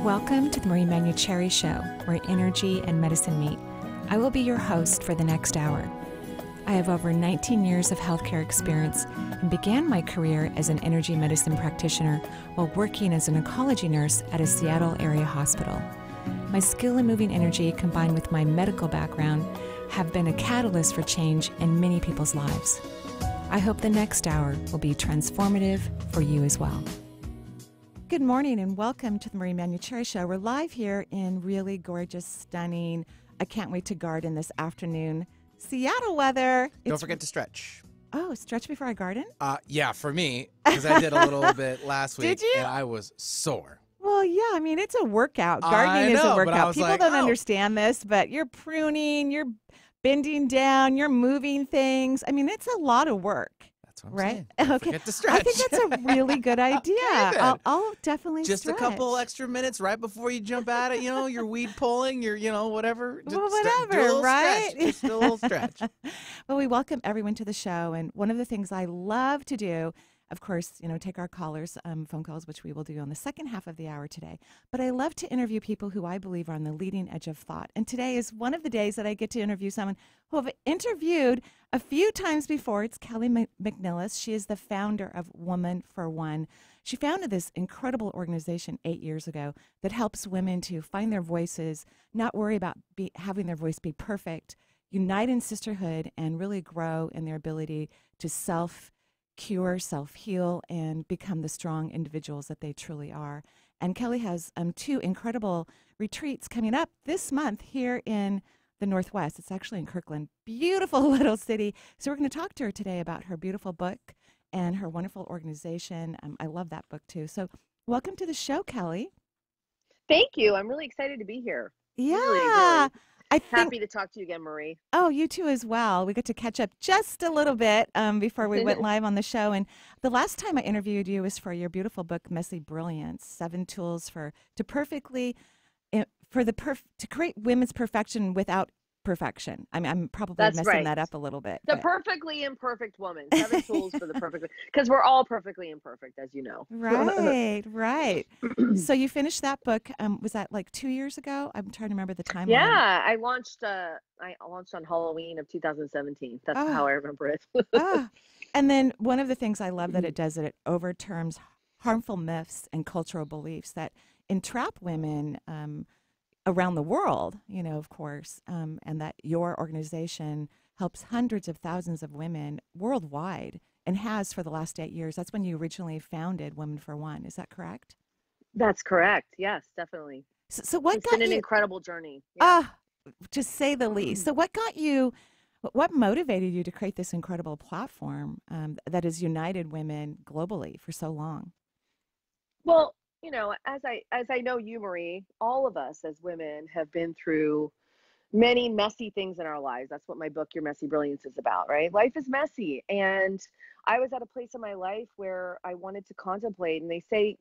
Welcome to the Manuchehri Show, where energy and medicine meet. I will be your host for the next hour. I have over 19 years of healthcare experience and began my career as an energy medicine practitioner while working as an oncology nurse at a Seattle area hospital. My skill in moving energy combined with my medical background have been a catalyst for change in many people's lives. I hope the next hour will be transformative for you as well. Good morning and welcome to the Marie Manuchehri Show. We're live here in really gorgeous, stunning, I can't wait to garden this afternoon, Seattle weather. Don't forget to stretch. Oh, stretch before I garden? Yeah, for me, because I did a little bit last week. Did you? And I was sore. Well, yeah, I mean, it's a workout. Gardening is a workout. People don't understand this, but you're pruning, you're bending down, you're moving things. I mean, it's a lot of work. That's what I'm saying. Don't Okay. forget to stretch. I think that's a really good idea. Okay, I'll definitely just stretch. a couple extra minutes right before you jump at it. You know, you're weed pulling, you're, whatever. Just Well, do a whatever, little right? Stretch. Just a little stretch. Well, we welcome everyone to the show. And one of the things I love to do, of course, take our callers, phone calls, which we will do on the second half of the hour today. But I love to interview people who I believe are on the leading edge of thought. And today is one of the days that I get to interview someone who I've interviewed a few times before. It's Kelly McNElis. She is the founder of Woman for One. She founded this incredible organization 8 years ago that helps women to find their voices, not worry about having their voice be perfect, unite in sisterhood, and really grow in their ability to self-cure, self-heal, and become the strong individuals that they truly are. And Kelly has two incredible retreats coming up this month here in the Northwest. It's actually in Kirkland. Beautiful little city. So we're going to talk to her today about her beautiful book and her wonderful organization. I love that book too. So welcome to the show, Kelly. Thank you. I'm really excited to be here. Yeah. Really I think, happy to talk to you again, Marie. Oh, you too as well. We got to catch up just a little bit before we went live on the show. And the last time I interviewed you was for your beautiful book, Messy Brilliance: 7 Tools to create women's perfection without perfection. I mean, I'm probably messing that up a little bit. The perfectly imperfect woman. 7 tools for the perfectly, because we're all perfectly imperfect, as you know. Right. So you finished that book. Was that like 2 years ago? I'm trying to remember the timeline. Yeah, I launched on Halloween of 2017. That's how I remember it. And then one of the things I love that it does, that it overturns harmful myths and cultural beliefs that entrap women around the world, of course, and that your organization helps hundreds of thousands of women worldwide and has for the last 8 years. That's when you originally founded Women for One. Is that correct? That's correct. Yes, definitely. So what it's been an incredible journey. Yeah. To say the least. So what motivated you to create this incredible platform that has united women globally for so long? Well, as I know you, Marie, all of us as women have been through many messy things in our lives. That's what my book, Your Messy Brilliance, is about, right? Life is messy. And I was at a place in my life where I wanted to contemplate, and they say,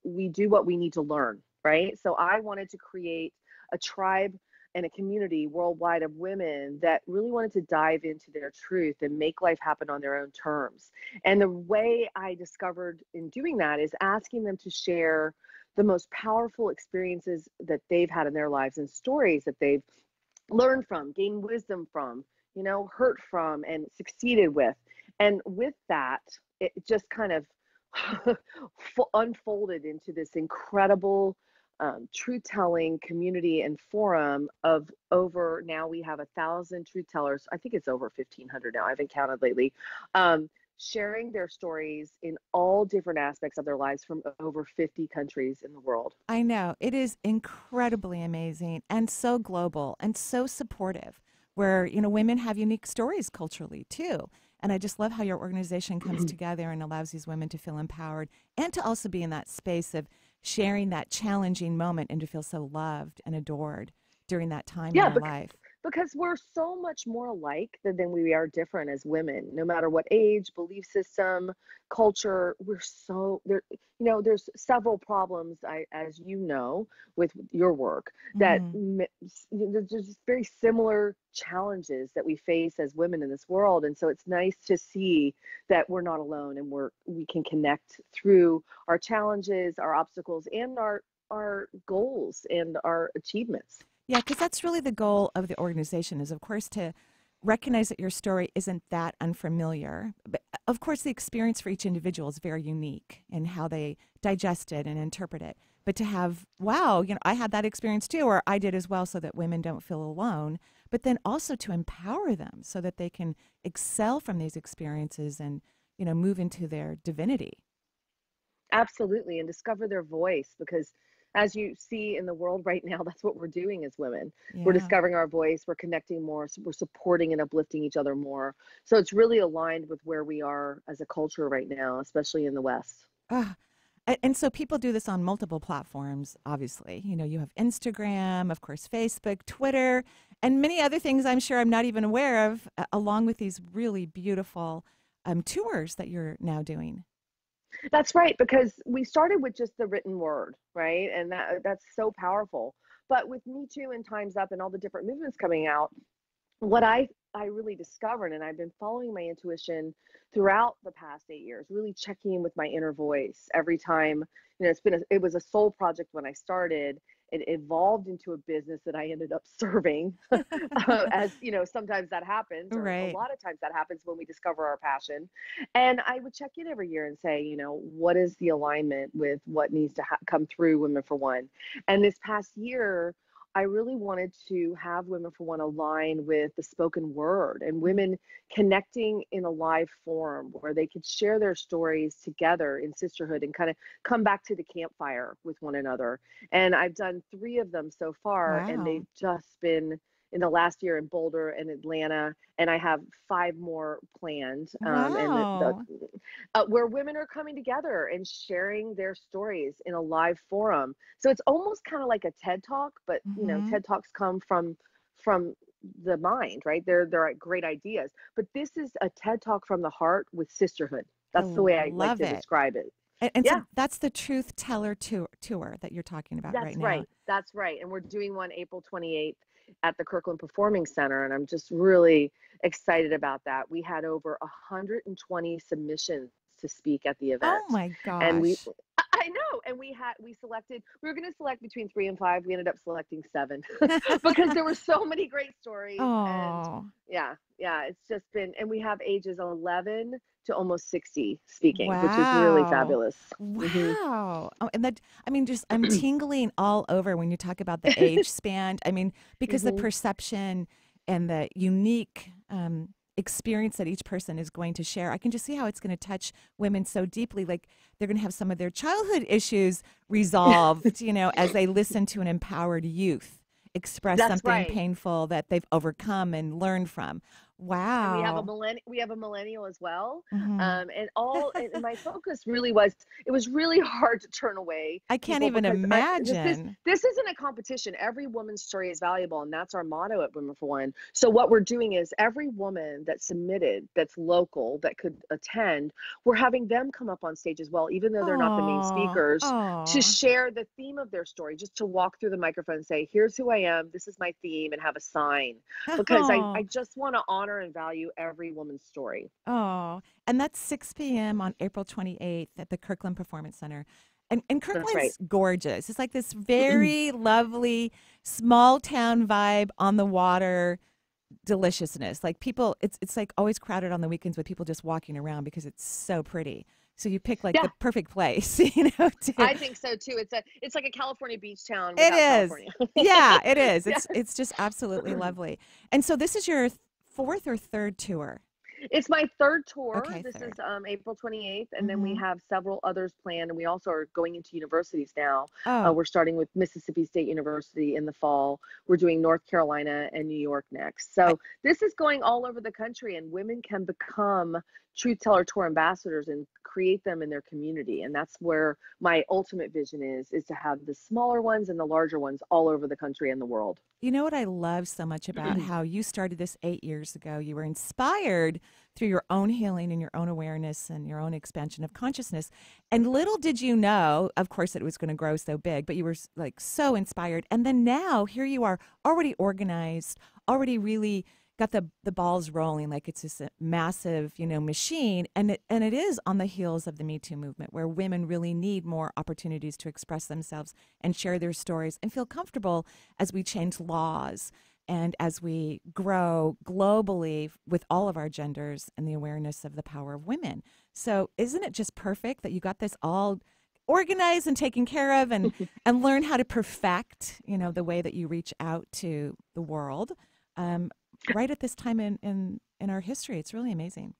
we do what we need to learn, right? So I wanted to create a tribe and a community worldwide of women that really wanted to dive into their truth and make life happen on their own terms. And the way I discovered in doing that is asking them to share the most powerful experiences that they've had in their lives and stories that they've learned from, gained wisdom from, hurt from, and succeeded with. And with that, it just kind of unfolded into this incredible truth-telling community and forum of now we have 1,000 truth tellers. I think it's over 1,500 now. I haven't counted lately. Sharing their stories in all different aspects of their lives from over 50 countries in the world. I know. It is incredibly amazing and so global and so supportive, where, women have unique stories culturally too. And I just love how your organization comes together and allows these women to feel empowered and to also be in that space of sharing that challenging moment and to feel so loved and adored during that time in their life. Because we're so much more alike than we are different as women, no matter what age, belief system, culture. We're so there. There's several problems, as you know, with your work, that there's just very similar challenges that we face as women in this world. And so it's nice to see that we're not alone, and we can connect through our challenges, our obstacles, and our our goals and our achievements. Yeah, because that's really the goal of the organization is, of course, to recognize that your story isn't that unfamiliar. But of course, the experience for each individual is very unique in how they digest it and interpret it. But to have, wow, I had that experience too, or I did as well, so that women don't feel alone. But then also to empower them so that they can excel from these experiences and, move into their divinity. Absolutely, and discover their voice, because as you see in the world right now, that's what we're doing as women. We're Yeah. discovering our voice, we're connecting more, we're supporting and uplifting each other more. So it's really aligned with where we are as a culture right now, especially in the West. Ah, and so people do this on multiple platforms, obviously. You have Instagram, of course, Facebook, Twitter, and many other things I'm sure I'm not even aware of, along with these really beautiful tours that you're now doing. That's right, because we started with just the written word, right? And that's so powerful. But with Me Too and Time's Up and all the different movements coming out, what I really discovered, and I've been following my intuition throughout the past 8 years, really checking in with my inner voice every time. It was a soul project when I started. It evolved into a business that I ended up serving. As sometimes that happens, or a Right. lot of times that happens when we discover our passion. And I would check in every year and say, what is the alignment with what needs to come through Women for One? And this past year, I really wanted to have Women for One align with the spoken word and women connecting in a live forum where they could share their stories together in sisterhood and kind of come back to the campfire with one another. And I've done 3 of them so far, and Wow. they've just been in the last year in Boulder and Atlanta, and I have 5 more planned. And Wow. where women are coming together and sharing their stories in a live forum. So it's almost kind of like a TED Talk, but Hmm. TED Talks come from the mind, right? They're great ideas, but this is a TED Talk from the heart with sisterhood. I That's the way I like love to it. describe it. And so Yeah, that's the Truth Teller tour that you're talking about right that's now. right. That's right. And we're doing one April 28th at the Kirkland Performing Center, and I'm just really excited about that. We had over 120 submissions to speak at the Oh event, my and gosh. I know, and we were going to select between 3 and 5. We ended up selecting 7 because there were so many great stories. And Oh, yeah, it's just been, and we have ages 11 to almost 60 speaking, which is really wow. fabulous. Hmm. Wow. Oh, and that, just, I'm tingling all over when you talk about the age span. Because the Hmm. perception and the unique experience that each person is going to share, I can just see how it's going to touch women so deeply. Like they're going to have some of their childhood issues resolved, as they listen to an empowered youth express That's something right. painful that they've overcome and learned from. And Wow. we have a millennial as well. Hmm. And my focus really was, it was really hard to turn away I can't people, even because imagine. this isn't a competition. Every woman's story is valuable, and that's our motto at Women for One. So what we're doing is, every woman that submitted, that's local, that could attend, we're having them come up on stage as well, even though they're not the main Oh, speakers, to oh, share the theme of their story, just to walk through the microphone and say, here's who I am, this is my theme, and have a sign, because I oh, just want to honor and value every woman's story. oh. And that's 6 p.m. on April 28th at the Kirkland Performance Center. And That's right. Kirkland's gorgeous. It's like this very lovely small town vibe on the water deliciousness. Like people, it's like always crowded on the weekends with people just walking around because it's so pretty. So you pick like the Yeah, perfect place, to I think so too. It's like a California beach town it without is. California. Yeah, it is. Yeah. It's just absolutely lovely. And so this is your fourth or third tour. It's my third tour. Okay, This is third. April 28th, and then we Mm-hmm. have several others planned. And we also are going into universities now. Oh, We're starting with Mississippi State University in the fall. We're doing North Carolina and New York next. I, So this is going all over the country, and women can become Truth Teller Tour ambassadors and create them in their community. And that's where my ultimate vision is to have the smaller ones and the larger ones all over the country and the world. you know what I love so much about how you started this 8 years ago? You were inspired through your own healing and your own awareness and your own expansion of consciousness. And little did you know, of course, it was going to grow so big, but you were like so inspired. And then now here you are, already organized, already really got the balls rolling like it's this massive, machine. And it is on the heels of the Me Too movement, where women really need more opportunities to express themselves and share their stories and feel comfortable as we change laws and as we grow globally with all of our genders and the awareness of the power of women. So isn't it just perfect that you got this all organized and taken care of, and learn how to perfect, the way that you reach out to the world, right at this time in our history. It's really amazing.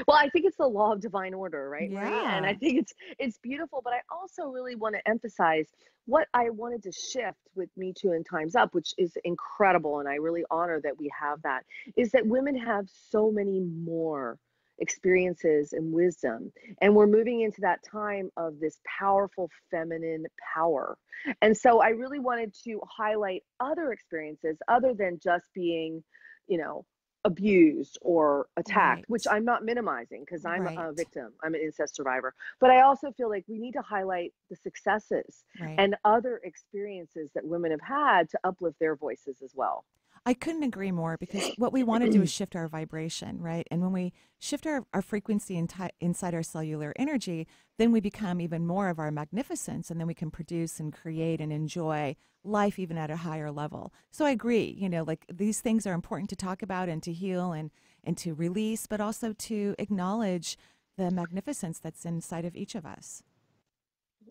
Well, I think it's the law of divine order, right, Marie? And I Yeah. think it's beautiful, but I also really want to emphasize what I wanted to shift with Me Too and Time's Up, which is incredible, and I really honor that we have that, is that women have so many more experiences and wisdom. And we're moving into that time of this powerful feminine power. And so I really wanted to highlight other experiences other than just being, you know, abused or attacked, which Right. I'm not minimizing because I'm a Right. victim. I'm an incest survivor. But I also feel like we need to highlight the successes Right. and other experiences that women have had to uplift their voices as well. I couldn't agree more, because what we want to do is shift our vibration, right? And when we shift our frequency inside our cellular energy, then we become even more of our magnificence, and then we can produce and create and enjoy life even at a higher level. So I agree, like these things are important to talk about and to heal and to release, but also to acknowledge the magnificence that's inside of each of us.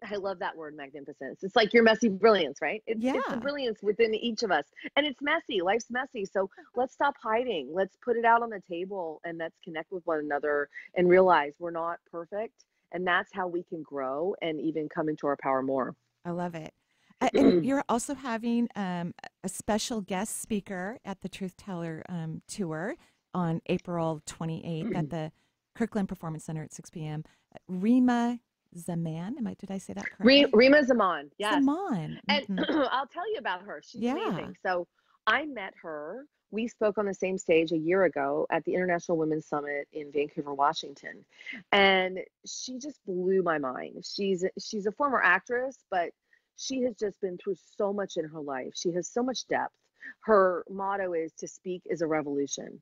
I love that word, magnificence. It's like your messy brilliance, right? It's the Yeah. brilliance within each of us. And it's messy. Life's messy. So let's stop hiding. Let's put it out on the table and let's connect with one another and realize we're not perfect. And that's how we can grow and even come into our power more. I love it. And you're also having a special guest speaker at the Truth Teller tour on April 28th at the Kirkland Performance Center at 6 p.m. Rima Zaman, did I say that correctly? Rima Zaman, yes. Zaman. And Hmm. I'll tell you about her. She's Yeah. amazing. So I met her. We spoke on the same stage a year ago at the International Women's Summit in Vancouver, Washington. And she just blew my mind. She's a former actress, but she has just been through so much in her life. She has so much depth. Her motto is to speak is a revolution.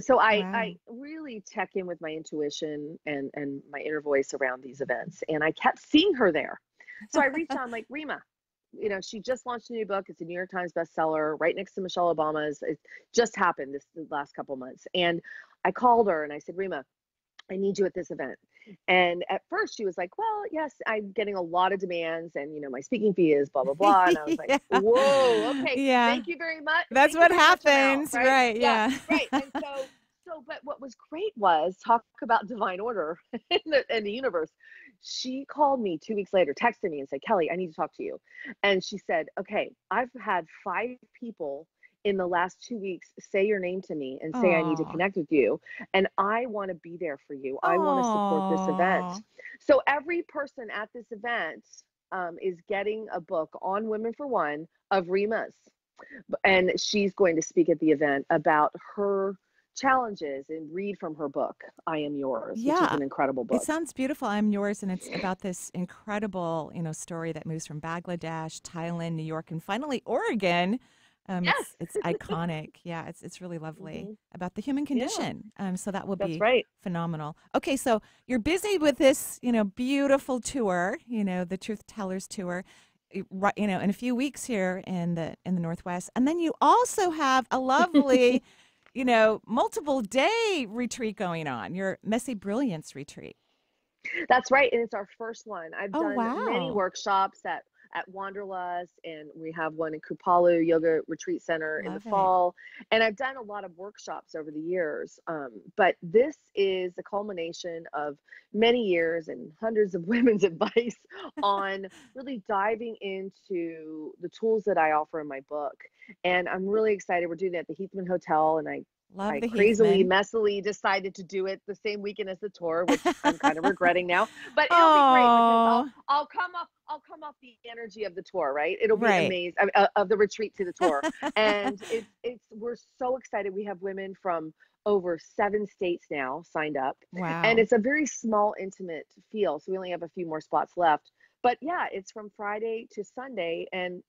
So I Wow. really check in with my intuition and my inner voice around these events. And I kept seeing her there. So I reached out, I'm like, Rima, she just launched a new book. It's a New York Times bestseller, right next to Michelle Obama's. It just happened the last couple months. And I called her and I said, Rima, I need you at this event. And at first she was like, well, yes, I'm getting a lot of demands and, my speaking fee is blah, blah, blah. And I was like, Yeah. whoa, okay, Yeah. thank you very much. That's Thank you what very much. I'm out. happens. Right. Right. Yeah. Yeah. Right. And but what was great was talk about divine order in the universe. She called me 2 weeks later, texted me and said, Kelly, I need to talk to you. And she said, okay, I've had 5 people in the last 2 weeks say your name to me and say I need to Oh. connect with you, and I want to be there for you. I want to support this event. Oh. So every person at this event is getting a book on Women for One of Rima's, and she's going to speak at the event about her challenges and read from her book, I Am Yours, which is Yeah. an incredible It book. sounds beautiful. I'm yours, and it's about this incredible, story that moves from Bangladesh, Thailand, New York, and finally Oregon. Yes. It's iconic. Yeah, it's really lovely Hmm. about the human Yeah, condition. So that will that's be right. phenomenal. Okay, so you're busy with this, beautiful tour, the Truth Tellers tour, right, in a few weeks here in the Northwest, and then you also have a lovely, multiple day retreat going on. Your Messy Brilliance retreat. That's right, and it's our first one. I've Oh, done many wow. workshops at Wanderlust, and we have one in Kupalu Yoga Retreat Center in the Love it. fall. And I've done a lot of workshops over the years. But this is the culmination of many years and hundreds of women's advice on really diving into the tools that I offer in my book. And I'm really excited. We're doing it at the Heathman Hotel, and Love I the crazily, Heathman. messily decided to do it the same weekend as the tour, which I'm kind of regretting now. But it'll be great because Oh, I'll come off the energy of the tour, right? It'll be right. amazing of the retreat to the tour, and it's we're so excited. We have women from over 7 states now signed up, and Wow. it's a very small, intimate feel. So we only have a few more spots left. But yeah, it's from Friday to Sunday, and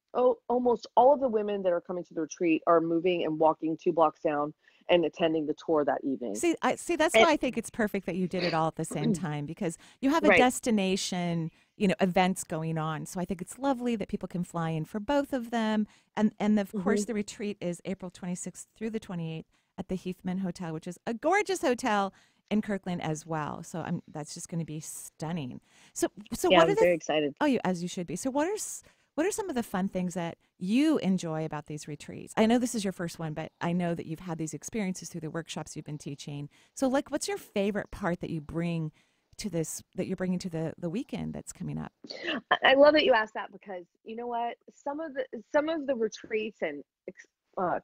almost all of the women that are coming to the retreat are moving and walking 2 blocks down and attending the tour that evening. See, that's And why I think it's perfect that you did it all at the same time, because you have a right. destination, events going on. So I think it's lovely that people can fly in for both of them. And of course, Hmm. the retreat is April 26th through the 28th at the Heathman Hotel, which is a gorgeous hotel in Kirkland as well. So that's just going to be stunning. So Yeah, what are I'm the very excited. as you should be. So what are some of the fun things that you enjoy about these retreats? I know this is your first one, but I know that you've had these experiences through the workshops you've been teaching. So like, what's your favorite part that you bring to this, that you're bringing to the weekend that's coming up? I love that you asked that, because you know what? Some of the retreats and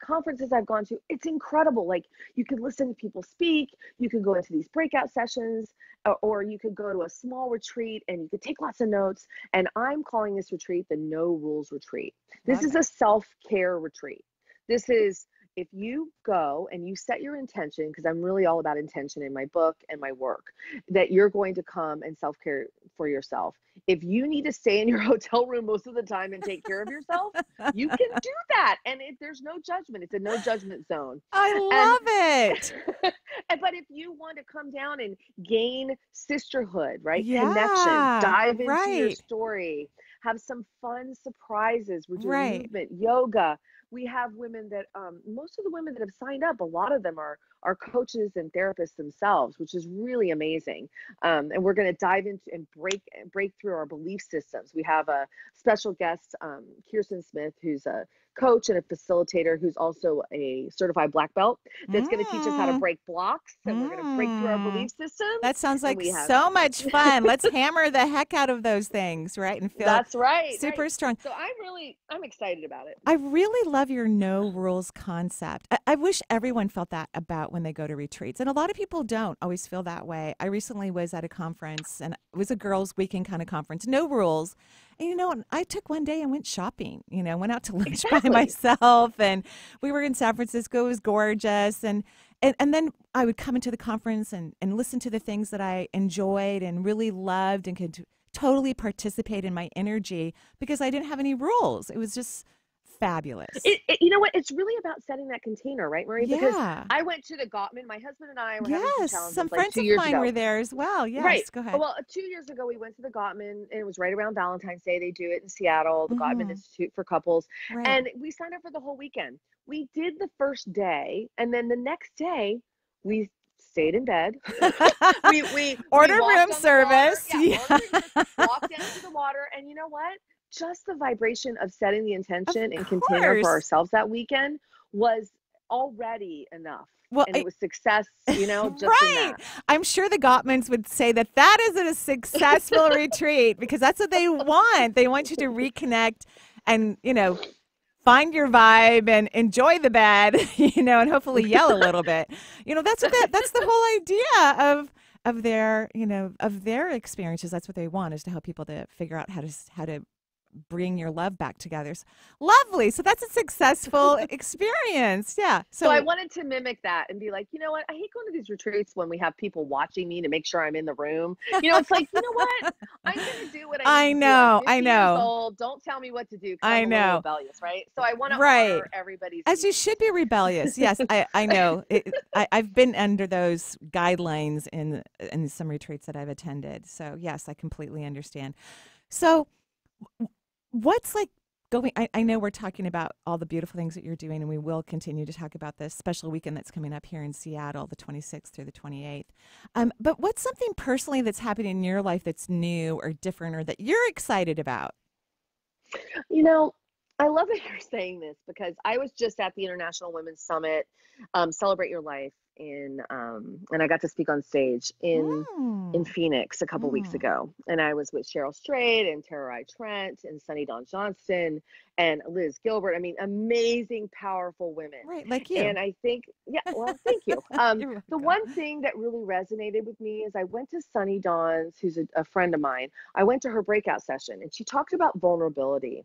conferences I've gone to, it's incredible. Like, you could listen to people speak, you could go into these breakout sessions, or you could go to a small retreat and you could take lots of notes. And I'm calling this retreat the No Rules Retreat. This Love is it. a self-care retreat. This is, if you go and you set your intention, because I'm really all about intention in my book and my work, that you're going to come and self-care for yourself. If you need to stay in your hotel room most of the time and take care of yourself, you can do that. And there's no judgment. It's a no judgment zone. I And love it. but if you want to come down and gain sisterhood, right? Connection, Yeah, dive into your right, story, have some fun surprises. We're doing right. movement, yoga. We have women that most of the women that have signed up, a lot of them are coaches and therapists themselves, which is really amazing. And we're going to dive into and break through our belief systems. We have a special guest, Kirsten Smith, who's a coach and a facilitator, who's also a certified black belt, that's going to teach us how to Mm, break blocks, and we're going to break through our mm. belief systems. That sounds And like we have so much fun. Let's hammer the heck out of those things, right? And feel that's right, right. super strong. So I'm excited about it. I really love your no rules concept. I wish everyone felt that about when they go to retreats. And a lot of people don't always feel that way. I recently was at a conference, and it was a girls' weekend kind of conference, no rules. And I took one day and went shopping, went out to lunch by Exactly. myself, and we were in San Francisco. It was gorgeous. And then I would come into the conference and listen to the things that I enjoyed and really loved and could totally participate in my energy because I didn't have any rules. It was just fabulous. You know what? It's really about setting that container, right, Marie? Because Yeah. I went to the Gottman. My husband and I were having some Yes. challenges Some like friends two of years mine were ago. there as well. Right. Yes. Go ahead. Well, 2 years ago, we went to the Gottman, and it was right around Valentine's Day. They do it in Seattle, the Gottman Mm-hmm. Institute for Couples. Right. And we signed up for the whole weekend. We did the first day, and then the next day, we stayed in bed. We Order walked room on the water. service. Yeah, Yeah. ordered room service, walked down to the water, and you know what? Just the vibration of setting the Of intention and container for course. ourselves that weekend was already enough. Well, And it was success, just in right. that. I'm sure the Gottmans would say that that is a successful retreat because that's what they want. They want you to reconnect and, find your vibe and enjoy the bed, and hopefully yell a little bit. That's the whole idea of their, of their experiences. That's what they want, is to help people to figure out how to bring your love back together. Lovely. So that's a successful experience. Yeah. So I wanted to mimic that and be like, you know what? I hate going to these retreats when we have people watching me to make sure I'm in the room. It's like, you know what? I'm going to do what I I need to do. know. I'm I 50 years know. old. Don't tell me what to do because I I'm a little know. rebellious, right? So I want to Right. honor everybody's As you needs. should be rebellious. Yes, I know. I've been under those guidelines in some retreats that I've attended. So yes, I completely understand. So what's like going, I know we're talking about all the beautiful things that you're doing, and we will continue to talk about this special weekend that's coming up here in Seattle, the 26th through the 28th. But what's something personally that's happening in your life that's new or different or that you're excited about? You know, I love that you're saying this because I was just at the International Women's Summit, Celebrate Your Life and I got to speak on stage in Mm, Phoenix a couple weeks mm. ago. And I was with Cheryl Strayed and Tara Trent and Sunny Dawn Johnston and Liz Gilbert. I mean, amazing, powerful women. Right, like you. And I think, yeah, well, thank you. You're The welcome. one thing that really resonated with me is I went to Sunny Dawn's, who's a friend of mine. I went to her breakout session and she talked about vulnerability.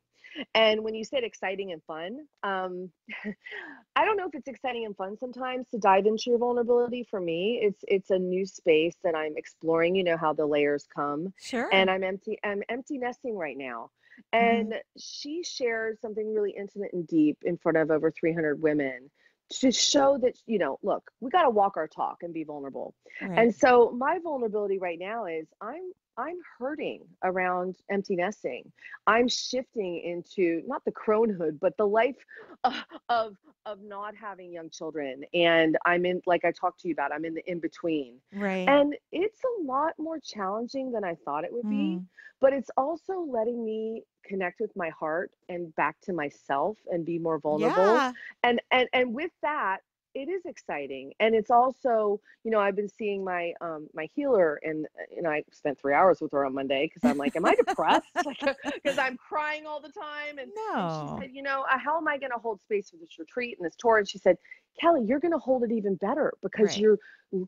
And when you said exciting and fun, I don't know if it's exciting and fun sometimes to dive into your vulnerability. For me, it's a new space that I'm exploring, how the layers come. And Sure. I'm empty nesting right now. Hmm. And she shared something really intimate and deep in front of over 300 women to show that, look, we got to walk our talk and be vulnerable. Right. And so my vulnerability right now is I'm hurting around empty nesting. I'm shifting into not the cronehood, but the life of of, of not having young children. And I'm in, like I talked to you about, I'm in the in between. Right. And it's a lot more challenging than I thought it would be, Mm. but it's also letting me connect with my heart and back to myself and be more vulnerable. Yeah. And with that, it is exciting. And it's also, I've been seeing my healer, and I spent 3 hours with her on Monday because I'm like, am I depressed? Like, because I'm crying all the time. And she No. said, how am I going to hold space for this retreat and this tour? And she said, Kelly, you're going to hold it even better because Right. you're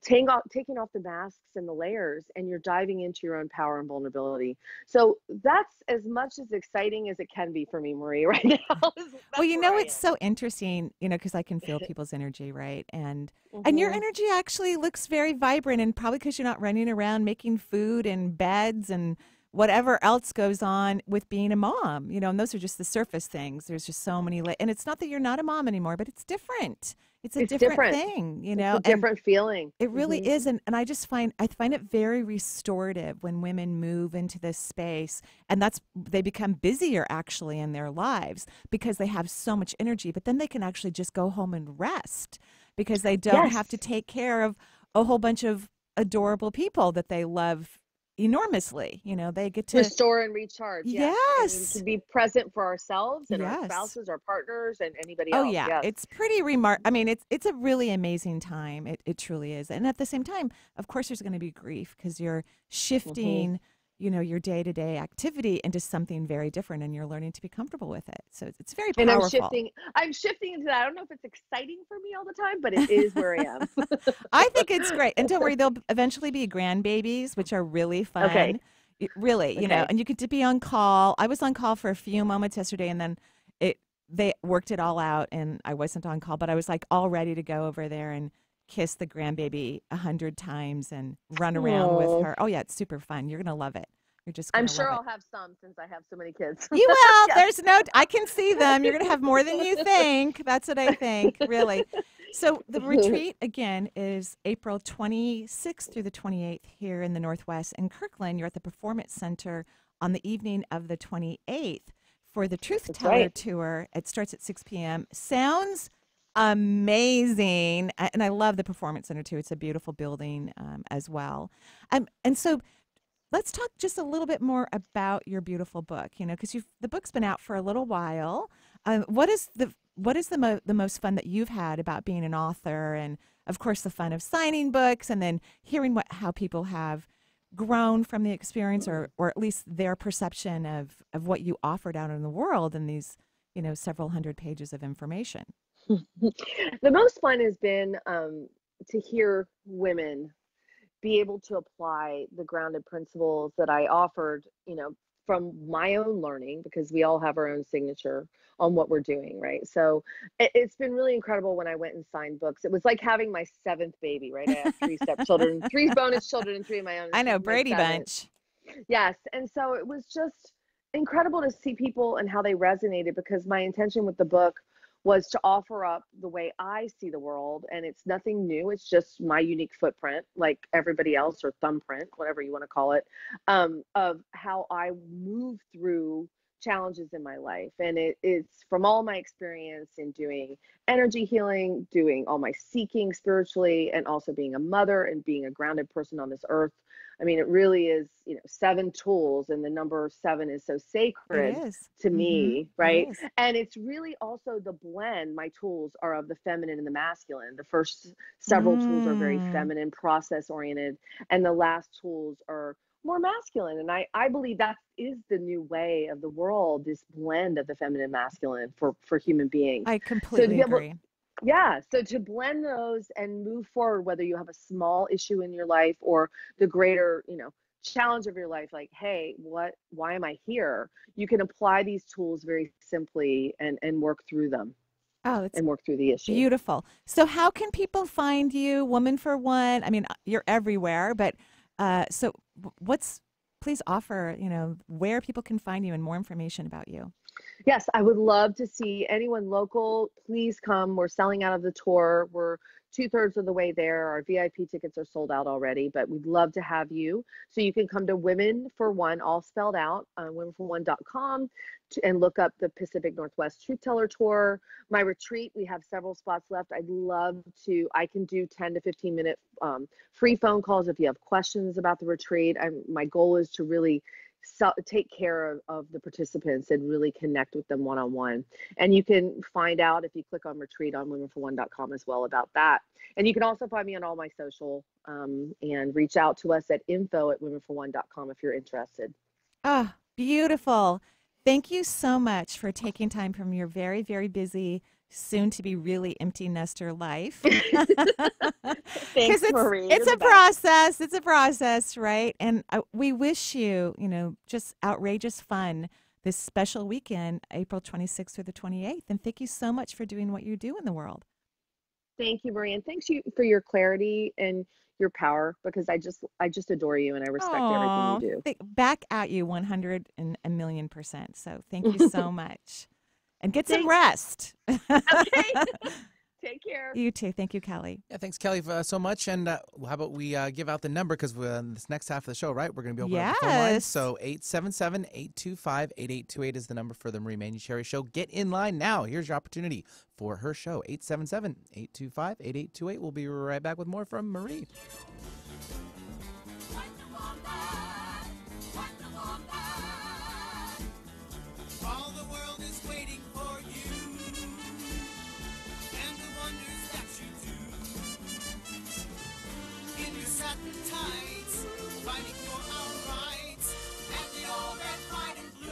taking off the masks and the layers, and you're diving into your own power and vulnerability. So that's as much as exciting as it can be for me, Marie, right now. Well, That's where I it's am. so interesting, because I can feel people's energy, right? And your Hmm. energy actually looks very vibrant, and probably because you're not running around making food and beds and whatever else goes on with being a mom, and those are just the surface things. There's just so many, and it's not that you're not a mom anymore, but it's different. It's a It's different different. thing, It's a and different feeling. it really Hmm. is, and I find it very restorative when women move into this space, and they become busier actually in their lives because they have so much energy, but then they can actually just go home and rest because they don't Yes. have to take care of a whole bunch of adorable people that they love enormously. They get to. Restore and recharge. Yes. And we Yes. can be present for ourselves and our Yes. spouses, our partners, and anybody Oh else. yeah, Yes. it's pretty I mean, it's a really amazing time. It truly is. And at the same time, of course, there's going to be grief because you're Hmm. shifting, your day to day activity into something very different, and you're learning to be comfortable with it. So it's very And I'm powerful. shifting. I'm shifting into that. I don't know if it's exciting for me all the time, but it is where I am. I think it's great. And don't worry, there'll eventually be grandbabies, which are really Okay. fun. Really, Okay. and you get to be on call. I was on call for a few moments yesterday, and then they worked it all out, and I wasn't on call, but I was like all ready to go over there and kiss the grandbaby 100 times and run around with Oh, her. Oh yeah, it's super fun. You're gonna love it. You're just I'm gonna sure love it. I'll have some since I have so many kids. You will. Yes. There's no. I can see them. You're gonna have more than you think. That's what I think. Really. So the retreat again is April 26th through the 28th here in the Northwest in Kirkland. You're at the Performance Center on the evening of the 28th for the Truth That's Teller right. tour. It starts at 6 p.m. Sounds amazing, and I love the Performance Center too. It's a beautiful building as well. And so let's talk just a little bit more about your beautiful book. Because the book's been out for a little while. What is the most fun that you've had about being an author, and of course the fun of signing books, and then hearing how people have grown from the experience, or at least their perception of what you offered out in the world in these several hundred pages of information. The most fun has been to hear women be able to apply the grounded principles that I offered, from my own learning, because we all have our own signature on what we're doing, right? So it's been really incredible when I went and signed books. It was like having my seventh baby, right? I have three stepchildren, three bonus children, and three of my own. I This know, is my Brady seventh. Bunch. Yes. And so it was just incredible to see people and how they resonated, because my intention with the book was to offer up the way I see the world. And it's nothing new. It's just my unique footprint, like everybody else, or thumbprint, whatever you want to call it, of how I move through challenges in my life. And it's from all my experience in doing energy healing, doing all my seeking spiritually, and also being a mother and being a grounded person on this earth. I mean, it really is, seven tools, and the number seven is so It sacred is. to Mm-hmm. me, It right? is. And it's really also the blend. My tools are of the feminine and the masculine. The first several tools are very Mm. feminine, process oriented, and the last tools are more masculine. And I believe that is the new way of the world, this blend of the feminine and masculine for human beings. I So to completely be able, agree. yeah, so to blend those and move forward, whether you have a small issue in your life or the greater, challenge of your life, like, hey, why am I here? You can apply these tools very simply and work through them Oh, it's and work through the issue. beautiful. So how can people find you, Woman for One? I mean, you're everywhere, but so please offer, where people can find you and more information about you. Yes, I would love to see anyone local. Please come. We're selling out of the tour. We're 2/3 of the way there. Our VIP tickets are sold out already, but we'd love to have you. So you can come to Women for One, all spelled out, womenforone.com, and look up the Pacific Northwest Truth Teller Tour. My retreat, we have several spots left. I can do 10 to 15 minute free phone calls if you have questions about the retreat. My goal is to really take care of the participants and really connect with them one-on-one. And you can find out if you click on retreat on womenforone.com as well about that. And you can also find me on all my social and reach out to us at info@womenforone.com if you're interested. Ah, beautiful. Thank you so much for taking time from your very, very busy, soon to be really empty nester life. Thanks, Marie. It's a process. It's a process, right? And we wish you, just outrageous fun this special weekend, April 26th through the 28th. And thank you so much for doing what you do in the world. Thank you, Marie, and thanks you for your clarity and your power, because I just adore you and I respect everything you do. Back at you 100,000,000%. So thank you so much. And get some rest. Okay. Take care. You too. Thank you, Kelly. Yeah, thanks, Kelly, so much. And how about we give out the number, because in this next half of the show, right, we're going to be opening up the phone lines. So 877-825-8828 is the number for the Marie Manuchehri Show. Get in line now. Here's your opportunity for her show, 877-825-8828. We'll be right back with more from Marie. Fighting for our rights, and the all red, white, and blue.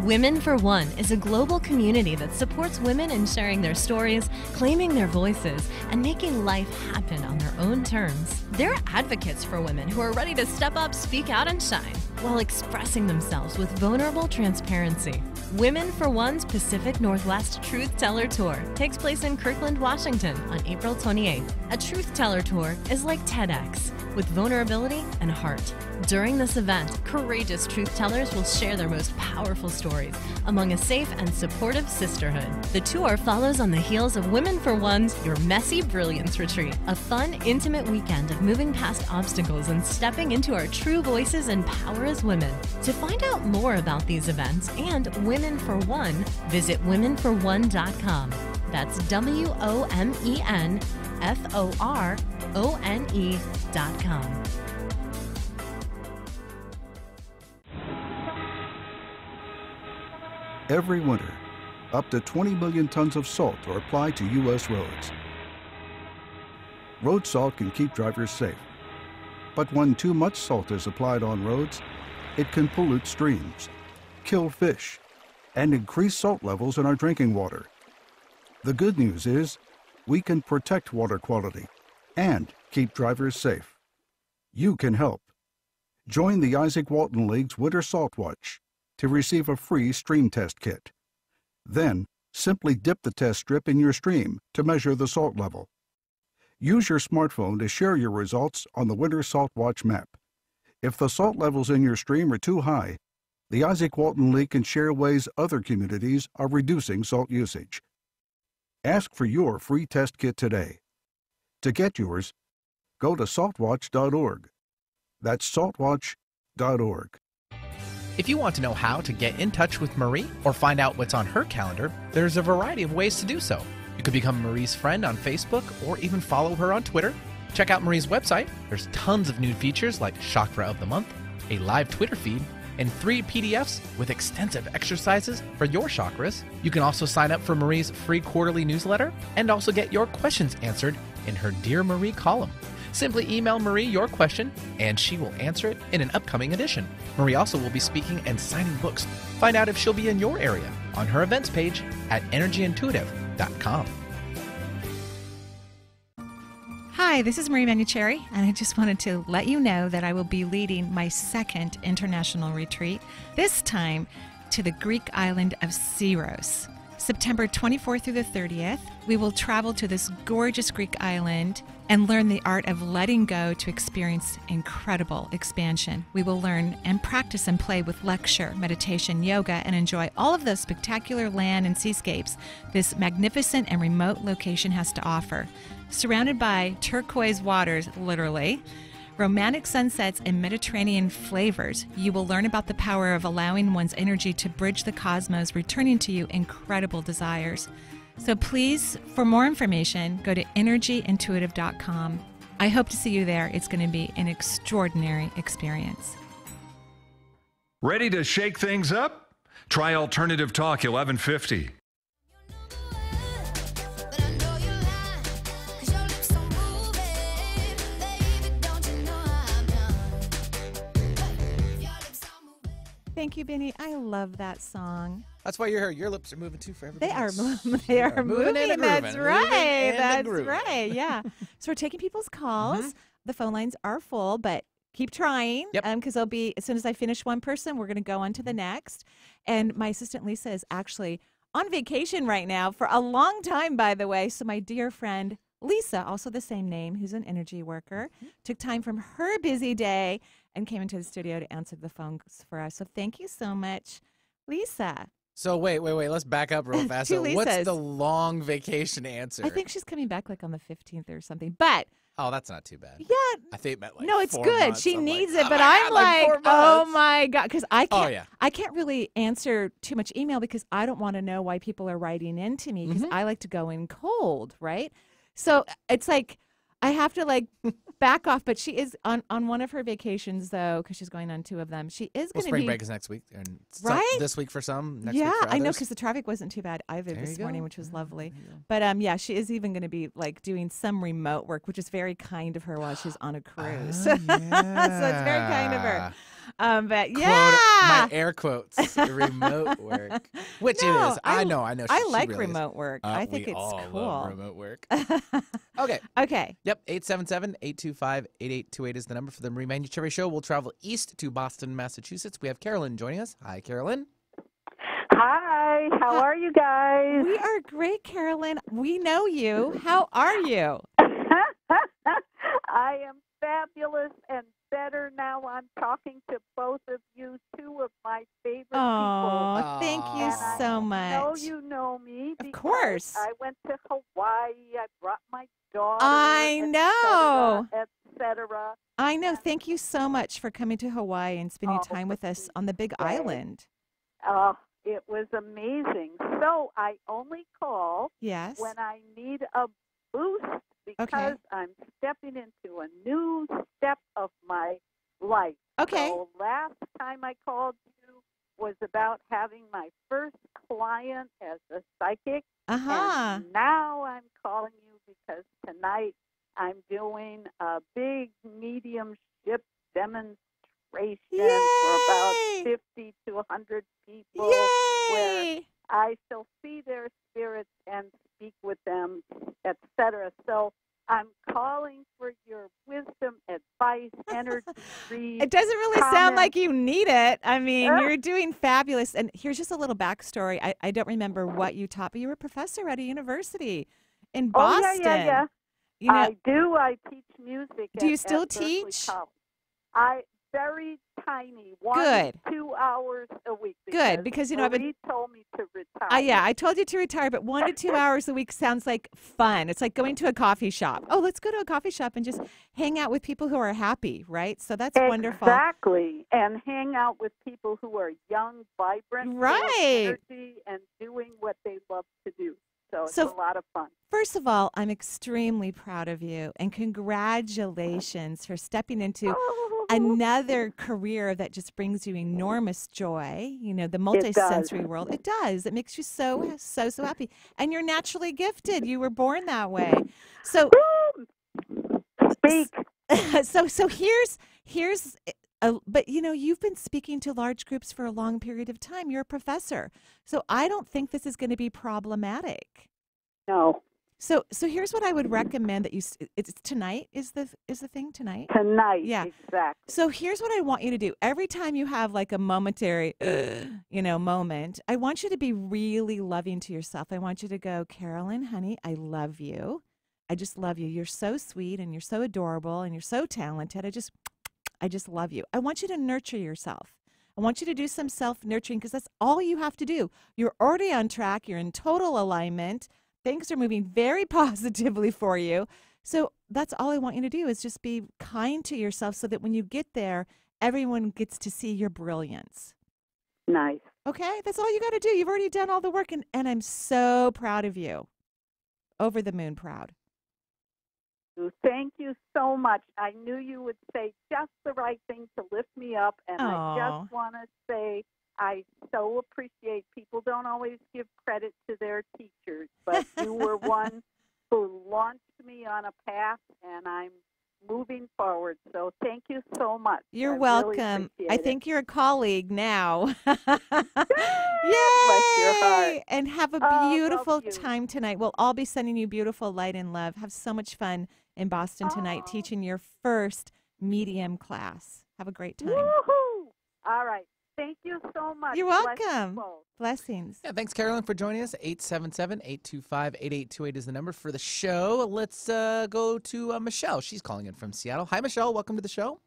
Women for One is a global community that supports women in sharing their stories, claiming their voices, and making life happen on their own terms. They're advocates for women who are ready to step up, speak out, and shine, while expressing themselves with vulnerable transparency. Women for One's Pacific Northwest Truth Teller Tour takes place in Kirkland, Washington on April 28th. A Truth Teller Tour is like TEDx, with vulnerability and heart. During this event, courageous truth tellers will share their most powerful stories among a safe and supportive sisterhood. The tour follows on the heels of Women for One's Your Messy Brilliance Retreat, a fun, intimate weekend of moving past obstacles and stepping into our true voices and power as women. To find out more about these events and Women for One, visit womenforone.com. That's WOMENFORONE.com. Every winter, up to 20 million tons of salt are applied to U.S. roads. Road salt can keep drivers safe, but when too much salt is applied on roads, it can pollute streams, kill fish, and increase salt levels in our drinking water. The good news is we can protect water quality and keep drivers safe. You can help. Join the Isaac Walton League's Winter Salt Watch to receive a free stream test kit. Then, simply dip the test strip in your stream to measure the salt level. Use your smartphone to share your results on the Winter Salt Watch map. If the salt levels in your stream are too high, the Isaac Walton League can share ways other communities are reducing salt usage. Ask for your free test kit today. To get yours, go to saltwatch.org. That's saltwatch.org. If you want to know how to get in touch with Marie or find out what's on her calendar, there's a variety of ways to do so. You could become Marie's friend on Facebook or even follow her on Twitter. Check out Marie's website. There's tons of new features like Chakra of the Month, a live Twitter feed, and 3 PDFs with extensive exercises for your chakras. You can also sign up for Marie's free quarterly newsletter and also get your questions answered in her Dear Marie column. Simply email Marie your question, and she will answer it in an upcoming edition. Marie also will be speaking and signing books. Find out if she'll be in your area. on her events page at energyintuitive.com. Hi, this is Marie Manuchehri, and I just wanted to let you know that I will be leading my second international retreat, this time to the Greek island of Syros. September 24th through the 30th, we will travel to this gorgeous Greek island and learn the art of letting go to experience incredible expansion. We will learn and practice and play with lecture, meditation, yoga, and enjoy all of those spectacular land and seascapes this magnificent and remote location has to offer. Surrounded by turquoise waters, literally, romantic sunsets, and Mediterranean flavors, you will learn about the power of allowing one's energy to bridge the cosmos, returning to you incredible desires. So please, for more information, go to energyintuitive.com. I hope to see you there. It's going to be an extraordinary experience. Ready to shake things up? Try Alternative Talk 1150. Thank you, Benny. I love that song. That's why your lips are moving too for everybody They are, else. they are moving. and That's grooving. right. Moving and That's grooving. right. Yeah. So we're taking people's calls. The phone lines are full, but keep trying. Yep. Because they'll be, as soon as I finish one person, we're going to go on to the next. And my assistant Lisa is actually on vacation right now for a long time, by the way. So my dear friend Lisa, also the same name, who's an energy worker, took time from her busy day and came into the studio to answer the phones for us. So thank you so much, Lisa. So wait. Let's back up real fast. Two So what's Lisas. the long vacation answer? I think she's coming back like on the 15th or something. But Oh, that's not too bad. yeah, I think it meant like no, it's 4 good. months. She I'm needs like, it, but oh my I'm God, like, 4 oh months. my God, because I can't. Oh, yeah. I can't really answer too much email because I don't want to know why people are writing into me because I like to go in cold, right? So it's like I have to like back off. But she is on one of her vacations though, because she's going on 2 of them. She is Well, going to spring be break is next week, and Right? this week for some, next week yeah, for I know others. because the traffic wasn't too bad either There this you morning, go. which was Yeah, lovely. there you go. But yeah, she is even going to be like doing some remote work, which is very kind of her while she's on a cruise. So it's very kind of her. But Quote, yeah, my air quotes, remote work, which No, it is. I know. I she like really is. remote work. I think we it's all cool. love remote work. Okay. Okay. Yep, 877-825-8828 is the number for the Marie Manuchehri Show. We'll travel east to Boston, Massachusetts. We have Carolyn joining us. Hi, Carolyn. Hi, how are you guys? We are great, Carolyn. We know you. How are you? I am fabulous and better now. I'm talking to both of you, 2 of my favorite people. Oh, thank you And I so much. know you know me Of because course. I went to Hawaii. I brought my daughter. I know. Et cetera. I know. Thank you so much for coming to Hawaii and spending Oh, time with us on the Big Right. Island. It was amazing. So I only call Yes. when I need a boost because I'm stepping into a new step of my life. Okay. So last time I called you was about having my first client as a psychic. Uh-huh. And now I'm calling you because tonight I'm doing a big mediumship demonstration for about Yay! 50 to 100 people where Yay! I shall see their spirits and speak with them, etc. So I'm calling for your wisdom, advice, energy, read. It doesn't really sound comment. like you need it. I mean, you're doing fabulous. And here's just a little backstory. I don't remember what you taught, but you were a professor at a university in Oh, Boston. yeah. You know, I do. I teach music. Do you at still Berkeley teach? College. I very tiny, 1 Good. to 2 hours a week. Good, because, you know, I've been- Marie told me to retire. yeah, I told you to retire, but 1 to 2 hours a week sounds like fun. It's like going to a coffee shop. Oh, let's go to a coffee shop and just hang out with people who are happy, right? So that's wonderful. Exactly, and hang out with people who are young, vibrant, full of Right. energy, and doing what they love to do. So it's So- a lot of fun. First of all, I'm extremely proud of you, and congratulations for stepping into another career that just brings you enormous joy. You know, the multisensory world. It does. It makes you so happy. And you're naturally gifted. You were born that way. So Speak. so here's but you've been speaking to large groups for a long period of time. You're a professor. So I don't think this is going to be problematic. No. So here's what I would recommend that it's tonight is the thing tonight? Tonight, Yeah. exactly. So here's what I want you to do. Every time you have like a momentary, moment, I want you to be really loving to yourself. I want you to go, Carolyn, honey, I love you. I just love you. You're so sweet and you're so adorable and you're so talented. I just love you. I want you to nurture yourself. I want you to do some self-nurturing because that's all you have to do. You're already on track. You're in total alignment. Things are moving very positively for you. So that's all I want you to do is just be kind to yourself so that when you get there, everyone gets to see your brilliance. Nice. Okay? That's all you got to do. You've already done all the work, and I'm so proud of you. Over the moon proud. Thank you so much. I knew you would say just the right thing to lift me up, and I just want to say I so appreciate people don't always give credit to their teachers, but you were one who launched me on a path, and I'm moving forward. So thank you so much. You're Really welcome. I think you're a colleague now. Yay! Bless your heart. And have a beautiful time tonight. We'll all be sending you beautiful light and love. Have so much fun in Boston tonight teaching your first medium class. Have a great time. Woohoo! All right. Thank you so much. You're welcome. Blessings. Yeah, thanks, Carolyn, for joining us. 877-825-8828 is the number for the show. Let's go to Michelle. She's calling in from Seattle. Hi, Michelle. Welcome to the show.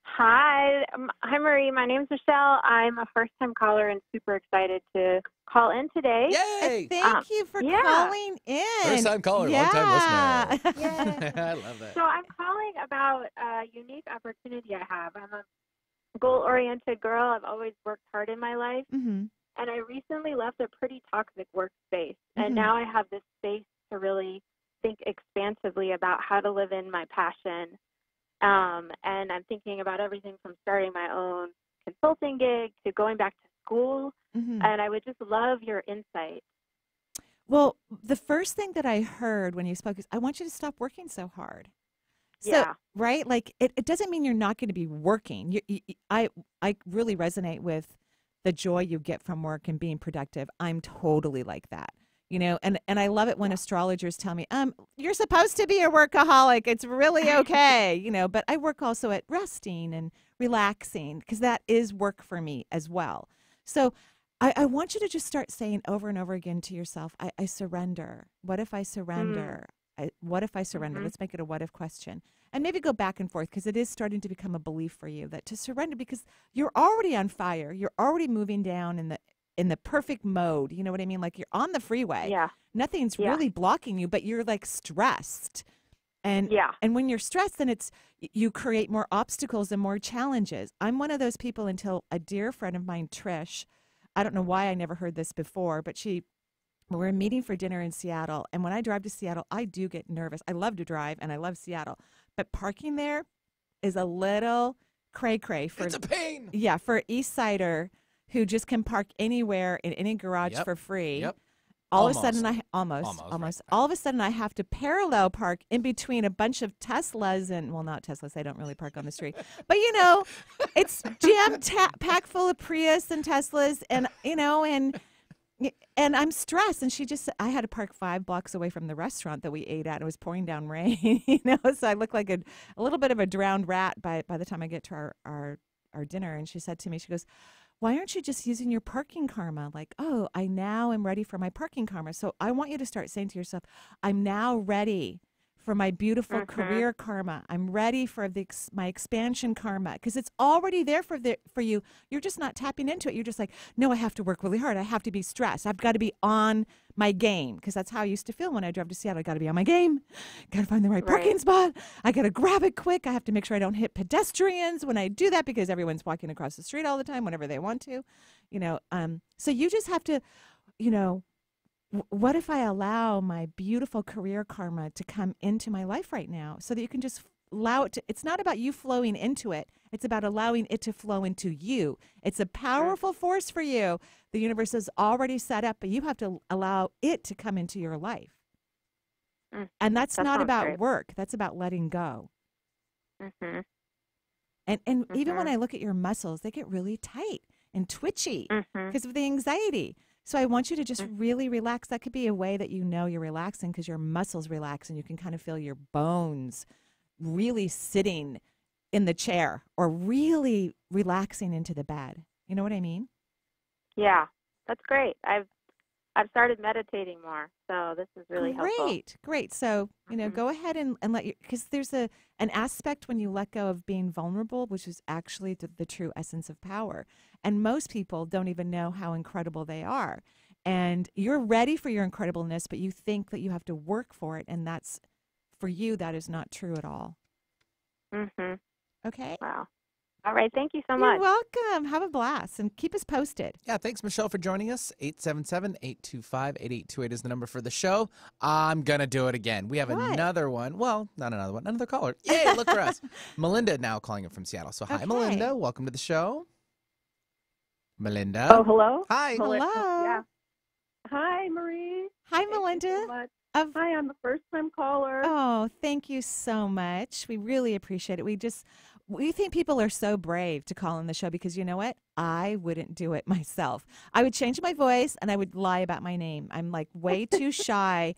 Hi. Hi, Marie. My name's Michelle. I'm a first-time caller and super excited to call in today. Yay! Thank you for calling in. First-time caller, long-time listener. I love that. So I'm calling about a unique opportunity I have. I'm a goal-oriented girl. I've always worked hard in my life. Mm-hmm. And I recently left a pretty toxic workspace. And now I have this space to really think expansively about how to live in my passion. And I'm thinking about everything from starting my own consulting gig to going back to school. And I would just love your insight. Well, the first thing that I heard when you spoke is, I want you to stop working so hard. So, right? Like, it doesn't mean you're not going to be working. I really resonate with the joy you get from work and being productive. I'm totally like that, and I love it when astrologers tell me, you're supposed to be a workaholic. It's really okay, but I work also at resting and relaxing because that is work for me as well. So I want you to just start saying over and over again to yourself, I surrender. What if I surrender? What if I surrender? Let's make it a what if question. And maybe go back and forth because it is starting to become a belief for you that to surrender because you're already on fire. You're already moving down in the perfect mode. You know what I mean? Like you're on the freeway. Yeah. Nothing's really blocking you, but you're like stressed. And when you're stressed, then you create more obstacles and more challenges. I'm one of those people until a dear friend of mine, Trish, I don't know why I never heard this before, but we're meeting for dinner in Seattle. And when I drive to Seattle, I do get nervous. I love to drive and I love Seattle. But parking there is a little cray-cray. It's a pain. Yeah, for an East Sider who just can park anywhere in any garage for free. Yep. All of a sudden, right. All of a sudden, I have to parallel park in between a bunch of Teslas and, well, not Teslas. I don't really park on the street. But, it's packed full of Prius and Teslas and I'm stressed. And I had to park 5 blocks away from the restaurant that we ate at. It was pouring down rain, so I look like a little bit of a drowned rat by the time I get to our dinner. And she said to me, she goes, why aren't you just using your parking karma? Like, oh, I now am ready for my parking karma. So I want you to start saying to yourself, I'm now ready for my beautiful career karma. I'm ready for my expansion karma because it's already there for you. You're just not tapping into it. You're just like, no, I have to work really hard. I have to be stressed. I've got to be on my game because that's how I used to feel when I drove to Seattle. I got to be on my game. Got to find the right parking spot. I got to grab it quick. I have to make sure I don't hit pedestrians when I do that because everyone's walking across the street all the time whenever they want to, So you just have to, what if I allow my beautiful career karma to come into my life right now so that you can just allow it to, it's not about you flowing into it. It's about allowing it to flow into you. It's a powerful force for you. The universe is already set up, but you have to allow it to come into your life. And that's not about work. That's about letting go. And even when I look at your muscles, they get really tight and twitchy because of the anxiety. So I want you to just really relax. That could be a way that you know you're relaxing because your muscles relax and you can kind of feel your bones really sitting in the chair or really relaxing into the bed. You know what I mean? Yeah, that's great. I've started meditating more, so this is really helpful. Great. So, go ahead and let you, because there's an aspect when you let go of being vulnerable, which is actually the true essence of power. And most people don't even know how incredible they are. And you're ready for your incredibleness, but you think that you have to work for it. And that's, for you, that is not true at all. Okay? Wow. All right. Thank you so much. You're welcome. Have a blast and keep us posted. Yeah, thanks, Michelle, for joining us. 877-825-8828 is the number for the show. I'm going to do it again. We have another one. Well, not another one. Another caller. Yay, look for us. Melinda now calling in from Seattle. So hi, Melinda. Welcome to the show. Melinda. Oh, hello. Hi. Hello. Yeah. Hi, Marie. Hi, Thank Melinda. you so much. Hi, I'm a first-time caller. Oh, thank you so much. We really appreciate it. We think people are so brave to call in the show because you know what? I wouldn't do it myself. I would change my voice and I would lie about my name. I'm like way too shy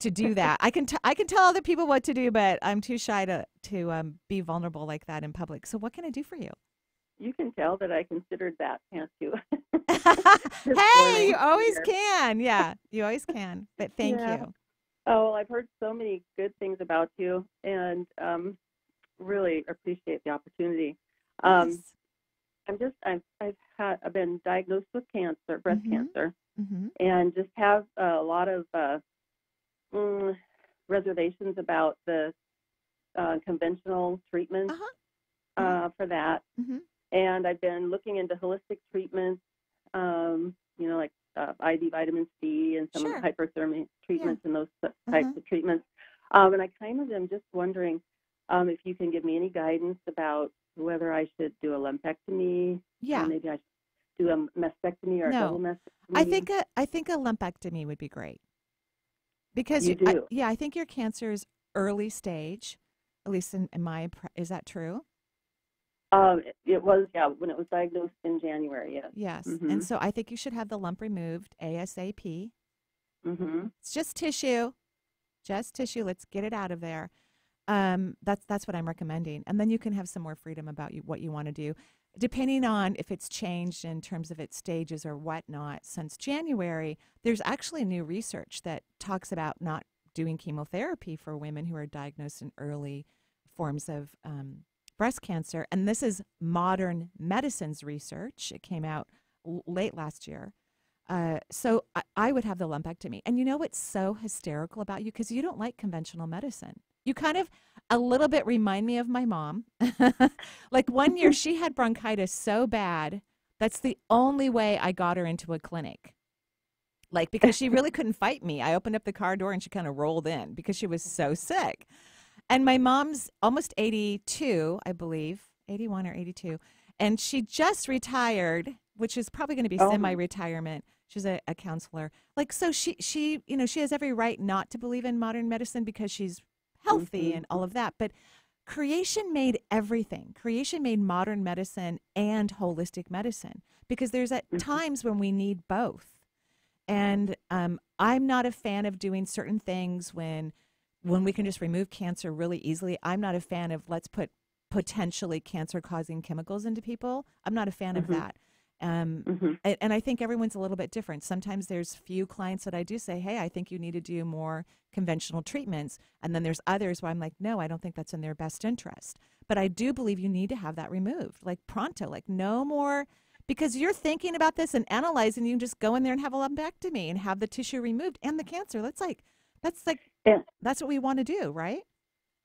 to do that. I can tell other people what to do, but I'm too shy to be vulnerable like that in public. So what can I do for you? You can tell that I considered that, can't you? Hey, you always can. Yeah, you always can. But thank you. Oh, well, I've heard so many good things about you, and really appreciate the opportunity. Yes. I've been diagnosed with cancer, breast cancer, and just have a lot of reservations about the conventional treatments for that. And I've been looking into holistic treatments, like IV vitamin C and some hyperthermia treatments and those types of treatments. And I kind of am just wondering if you can give me any guidance about whether I should do a lumpectomy. Yeah. Or maybe I should do a mastectomy or a double mastectomy. I think a lumpectomy would be great. Because I think your cancer is early stage, at least in my, is that true? It was, when it was diagnosed in January, yes. Yes, and so I think you should have the lump removed ASAP. It's just tissue. Let's get it out of there. That's what I'm recommending. And then you can have some more freedom about what you want to do. Depending on if it's changed in terms of its stages or whatnot, since January, there's actually new research that talks about not doing chemotherapy for women who are diagnosed in early forms of breast cancer. And this is modern medicine's research. It came out late last year. So I would have the lumpectomy. And you know what's so hysterical about you? Because you don't like conventional medicine. You kind of a little bit remind me of my mom. Like one year she had bronchitis so bad, that's the only way I got her into a clinic. Like because she really couldn't fight me. I opened up the car door and she kind of rolled in because she was so sick. And my mom's almost 82, I believe, 81 or 82. And she just retired, which is probably going to be semi-retirement. She's a counselor. Like, so she has every right not to believe in modern medicine because she's healthy and all of that. But creation made everything. Creation made modern medicine and holistic medicine because there's at times when we need both. And I'm not a fan of doing certain things when we can just remove cancer really easily. I'm not a fan of let's put potentially cancer-causing chemicals into people. I'm not a fan of that. And I think everyone's a little bit different. Sometimes there's few clients that I do say, hey, I think you need to do more conventional treatments. And then there's others where I'm like, no, I don't think that's in their best interest. But I do believe you need to have that removed, like pronto, like no more, because you're thinking about this and analyzing, you can just go in there and have a lumpectomy and have the tissue removed and the cancer. That's what we want to do, right?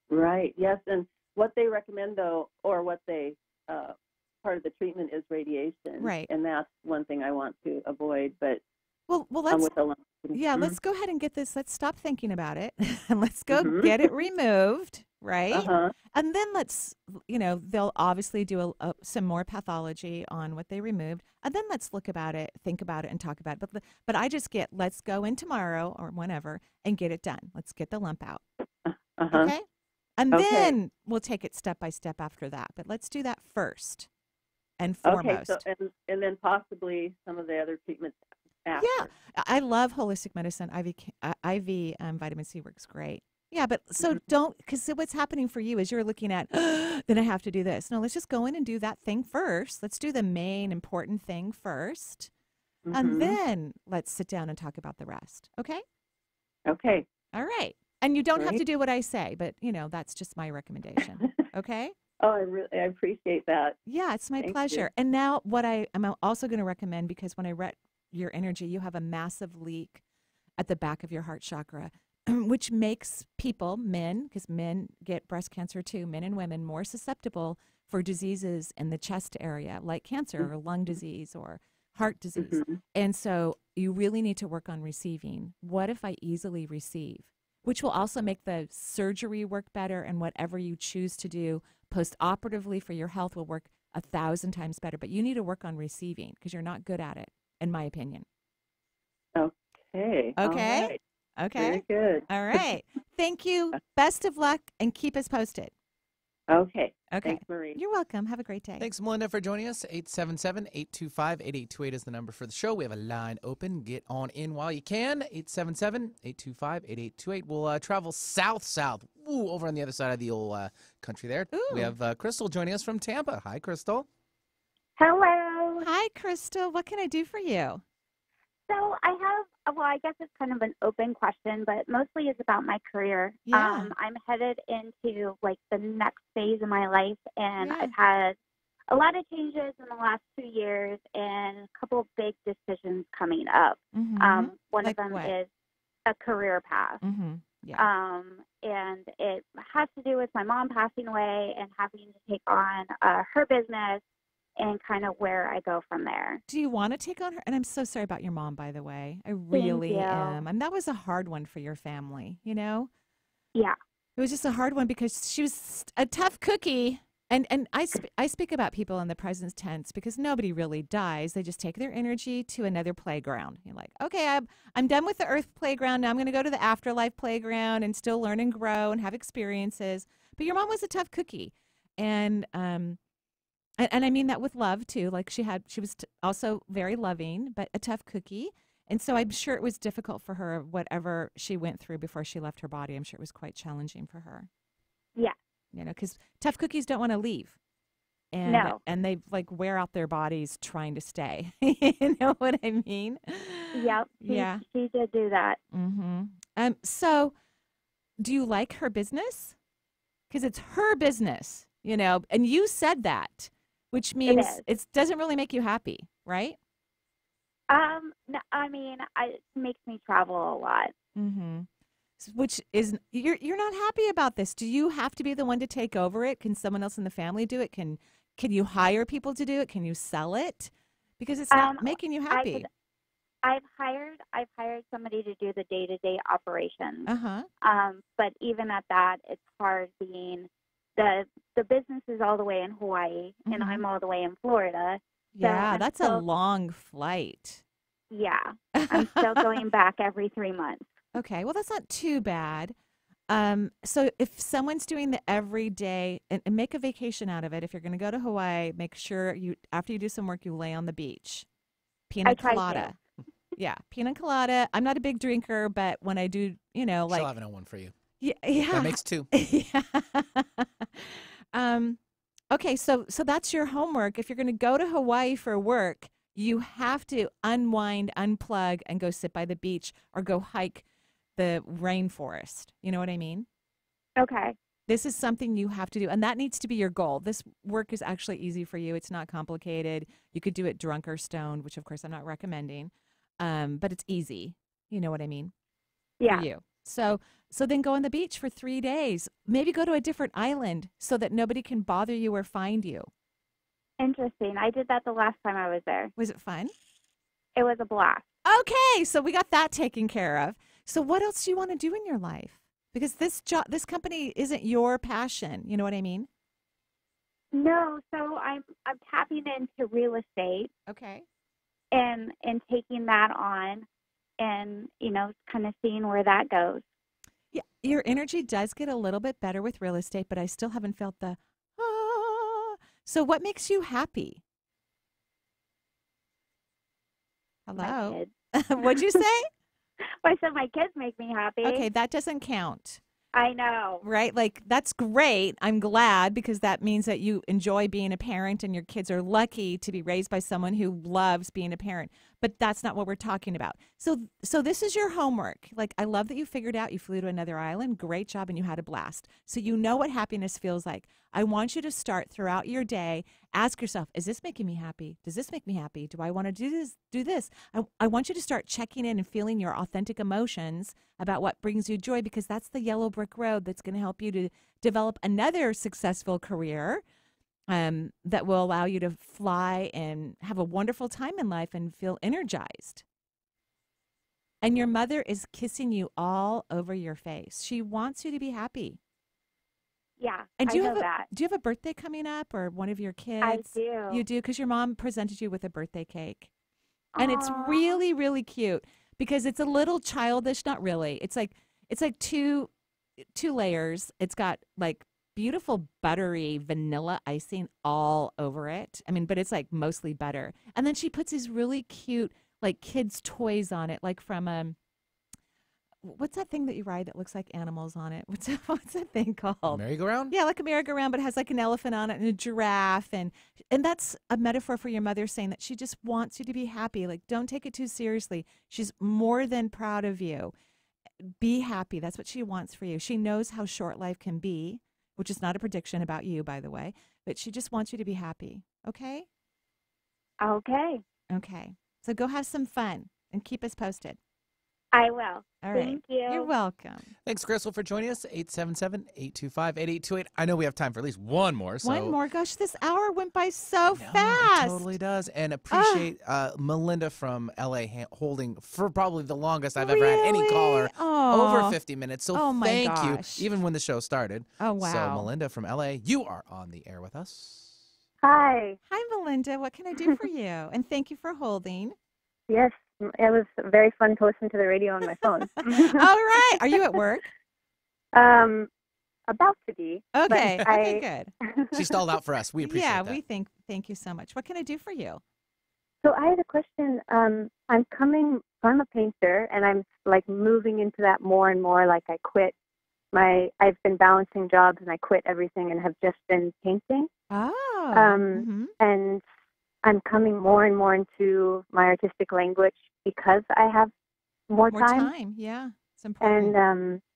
Right, yes. And what they recommend, though, or what they part of the treatment is radiation. Right. And that's one thing I want to avoid. But well, let's go ahead and get this. Let's stop thinking about it and let's go get it removed, right? And then they'll obviously do some more pathology on what they removed, and then let's look about it, think about it, and talk about it. But I just let's go in tomorrow or whenever and get it done. Let's get the lump out. Okay. And Okay. then we'll take it step by step after that. But let's do that first and Okay, foremost. so and then possibly some of the other treatments after. Yeah, I love holistic medicine. IV vitamin C works great. Yeah, but so don't, because what's happening for you is you're looking at, then I have to do this. No, let's just go in and do that thing first. Let's do the main important thing first. And then let's sit down and talk about the rest. Okay? Okay. All right. And you don't have Great. to do what I say, but, that's just my recommendation. Okay? Oh, I appreciate that. Yeah, it's my Thank pleasure. you. And now what I'm also going to recommend, because when I read your energy, you have a massive leak at the back of your heart chakra, which makes people, men, because men get breast cancer too, men and women, more susceptible for diseases in the chest area, like cancer or lung disease or heart disease. And so you really need to work on receiving. What if I easily receive? Which will also make the surgery work better, and whatever you choose to do post-operatively for your health will work 1,000 times better. But you need to work on receiving because you're not good at it, in my opinion. Okay. All Okay? right. Okay? Very good. All right. Thank you. Best of luck, and keep us posted. Okay. Okay. Thanks, Marie. You're welcome. Have a great day. Thanks, Melinda, for joining us. 877-825-8828 is the number for the show. We have a line open. Get on in while you can. 877-825-8828. We'll travel south, over on the other side of the old country there. Ooh. We have Crystal joining us from Tampa. Hi, Crystal. Hello. Hi, Crystal. What can I do for you? So I guess it's kind of an open question, but mostly it's about my career. Yeah. I'm headed into like the next phase of my life, and Yeah. I've had a lot of changes in the last 2 years and a couple of big decisions coming up. Mm-hmm. One Like of them what? is a career path. Mm-hmm. Yeah. And it has to do with my mom passing away and having to take on her business and kind of where I go from there. Do you want to take on her? And I'm so sorry about your mom, by the way. I really you. am. And that was a hard one for your family, Yeah. It was just a hard one because she was a tough cookie. And I speak about people in the present tense because nobody really dies. They just take their energy to another playground. You're like, okay, I'm done with the earth playground. Now I'm going to go to the afterlife playground and still learn and grow and have experiences. But your mom was a tough cookie. And I mean that with love too. Like she was also very loving, but a tough cookie. And so I'm sure it was difficult for her, whatever she went through before she left her body. I'm sure it was quite challenging for her. Yeah. Because tough cookies don't want to leave. And, No. And they like wear out their bodies trying to stay. You know what I mean? Yep. Yeah. She did do that. Mm-hmm. So do you like her business? Because it's her business, and you said that, which means it doesn't really make you happy, right? No, I mean, it makes me travel a lot. Mm-hmm. Which is, you're not happy about this. Do you have to be the one to take over it? Can someone else in the family do it? Can you hire people to do it? Can you sell it? Because it's not making you happy. I've hired somebody to do the day-to-day operations. But even at that, it's hard being the business is all the way in Hawaii and I'm all the way in Florida. Yeah, so that's a long flight. Yeah, I'm still going back every 3 months. Okay, well, that's not too bad. So if someone's doing the everyday, and make a vacation out of it, if you're going to go to Hawaii, make sure after you do some work, you lay on the beach. Pina colada. Yeah, pina colada. I'm not a big drinker, but when I do, She'll have one for you. Yeah. That makes two. Yeah. Okay, so that's your homework. If you're going to go to Hawaii for work, you have to unwind, unplug, and go sit by the beach or go hike the rainforest. You know what I mean? Okay. This is something you have to do, and that needs to be your goal. This work is actually easy for you. It's not complicated. You could do it drunk or stoned, which, of course, I'm not recommending, but it's easy. You know what I mean? Yeah. For you. So then go on the beach for 3 days. Maybe go to a different island so that nobody can bother you or find you. Interesting. I did that the last time I was there. Was it fun? It was a blast. Okay, so we got that taken care of. So what else do you want to do in your life? Because this company isn't your passion. You know what I mean? No, so I'm tapping into real estate. Okay. And taking that on and, kind of seeing where that goes. Yeah, your energy does get a little bit better with real estate, but I still haven't felt the ah. So what makes you happy? My Hello? kids. What'd you say? I said my kids make me happy. Okay, that doesn't count. I know. Right? Like, that's great. I'm glad because that means that you enjoy being a parent and your kids are lucky to be raised by someone who loves being a parent. But that's not what we're talking about. So this is your homework. Like, I love that you figured out you flew to another island. Great job, and you had a blast. So you know what happiness feels like. I want you to start throughout your day. Ask yourself, is this making me happy? Does this make me happy? Do I want to do this? I want you to start checking in and feeling your authentic emotions about what brings you joy, because that's the yellow brick road that's going to help you to develop another successful career that will allow you to fly and have a wonderful time in life and feel energized. And your mother is kissing you all over your face. She wants you to be happy. Yeah, And I know that. Do you have a birthday coming up, or one of your kids? I do. You do, because your mom presented you with a birthday cake. And it's Aw. really, really cute because it's a little childish. Not really. It's like two layers. It's got like beautiful buttery vanilla icing all over it. I mean, but it's like mostly butter. And then she puts these really cute like kids' toys on it, like from what's that thing that you ride that looks like animals on it? What's that thing called? Merry-go-round? Yeah, like a merry-go-round, but it has like an elephant on it and a giraffe. And that's a metaphor for your mother saying that she just wants you to be happy. Like, don't take it too seriously. She's more than proud of you. Be happy. That's what she wants for you. She knows how short life can be, which is not a prediction about you, by the way, but she just wants you to be happy. Okay? Okay. Okay. So go have some fun and keep us posted. I will. All right. Thank you. You're welcome. Thanks, Crystal, for joining us. 877-825-8828. I know we have time for at least one more. So One more. Gosh, this hour went by so No, fast. It totally does. And appreciate Melinda from LA holding for probably the longest I've ever had any caller, over 50 minutes. So thank you, even when the show started. Oh, wow. So Melinda from LA, you are on the air with us. Hi. Hi, Melinda. What can I do for you? And thank you for holding. Yes, it was very fun to listen to the radio on my phone. All right. Are you at work? About to be. Okay. Okay, good. She stalled out for us. We appreciate that. Yeah, thank you so much. What can I do for you? So I had a question. I'm a painter, and I'm like moving into that more and more. Like I've been balancing jobs, and I quit everything and have just been painting. Oh. And I'm coming more and more into my artistic language because I have more time. Yeah, it's important.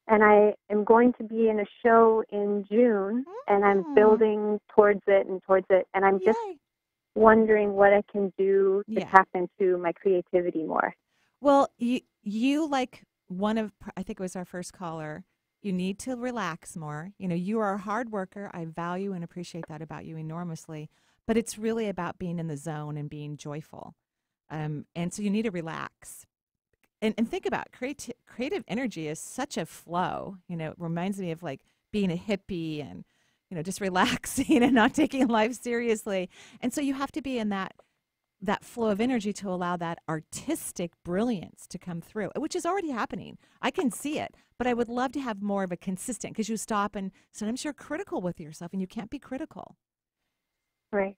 And I am going to be in a show in June, and I'm building towards it. And I'm just wondering what I can do to tap into my creativity more. Well, you like I think it was our first caller, you need to relax more. You know, you are a hard worker. I value and appreciate that about you enormously. But it's really about being in the zone and being joyful. And so you need to relax. And think about creative energy is such a flow. You know, it reminds me of like being a hippie and, you know, just relaxing and not taking life seriously. And so you have to be in that flow of energy to allow that artistic brilliance to come through, which is already happening. I can see it, but I would love to have more of a consistent, because you stop and sometimes you're critical with yourself and you can't be critical.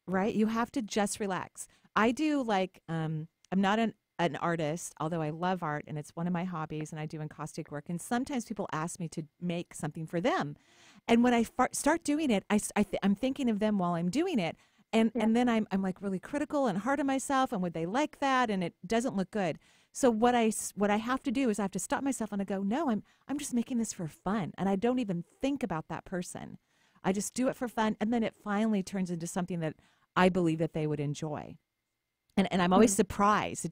Right? You have to just relax. I do like, I'm not an artist, although I love art and it's one of my hobbies, and I do encaustic work. And sometimes people ask me to make something for them. And when I start doing it, I'm thinking of them while I'm doing it. And then I'm like really critical and hard on myself, and would they like that? And it doesn't look good. So what I have to do is I have to stop myself and I go, no, I'm just making this for fun. And I don't even think about that person. I just do it for fun. And then it finally turns into something that I believe that they would enjoy. And I'm always surprised.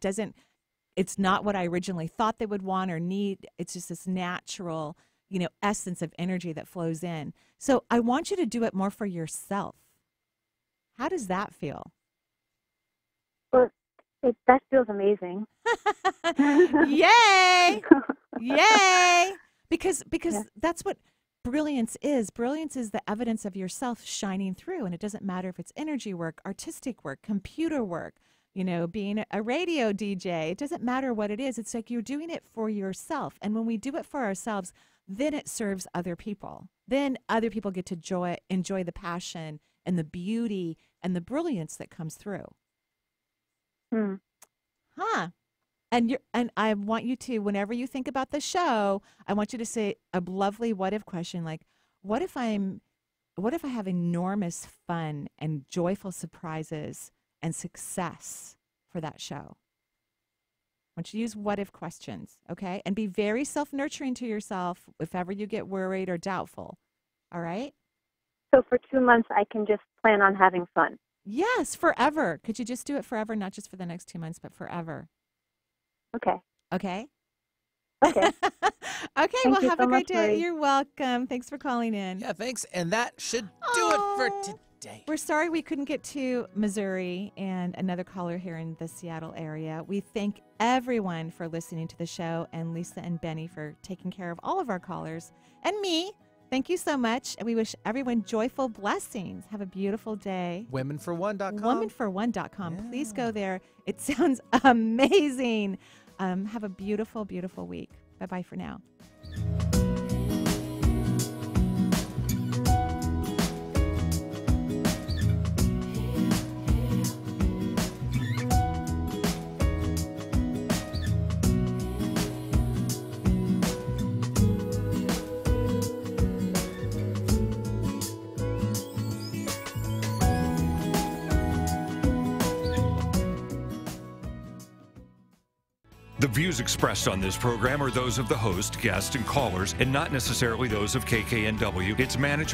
It's not what I originally thought they would want or need. It's just this natural, you know, essence of energy that flows in. So I want you to do it more for yourself. How does that feel? Well, that feels amazing. Yay! Yay! Because that's what brilliance is. Brilliance is the evidence of yourself shining through. And it doesn't matter if it's energy work, artistic work, computer work, being a radio DJ. It doesn't matter what it is. It's like you're doing it for yourself. And when we do it for ourselves, then it serves other people. Then other people get to enjoy the passion and the beauty and the brilliance that comes through. Huh. And I want you to, whenever you think about the show, I want you to say a lovely what if question, like, what if I have enormous fun and joyful surprises and success for that show? I want you to use what if questions, okay? And be very self-nurturing to yourself if ever you get worried or doubtful. All right? So for 2 months, I can just plan on having fun. Yes, forever. Could you just do it forever, not just for the next 2 months, but forever? Okay. Okay? Okay. Okay, Thank well, you have so a great much, day. Marie. You're welcome. Thanks for calling in. Yeah, thanks. And that should do it for today. We're sorry we couldn't get to Missouri and another caller here in the Seattle area. We thank everyone for listening to the show, and Lisa and Benny for taking care of all of our callers. And me, thank you so much. And we wish everyone joyful blessings. Have a beautiful day. Womenfor1.com. Womenfor1.com. Yeah. Please go there. It sounds amazing. Have a beautiful, beautiful week. Bye-bye for now. The views expressed on this program are those of the host, guests, and callers, and not necessarily those of KKNW, its management,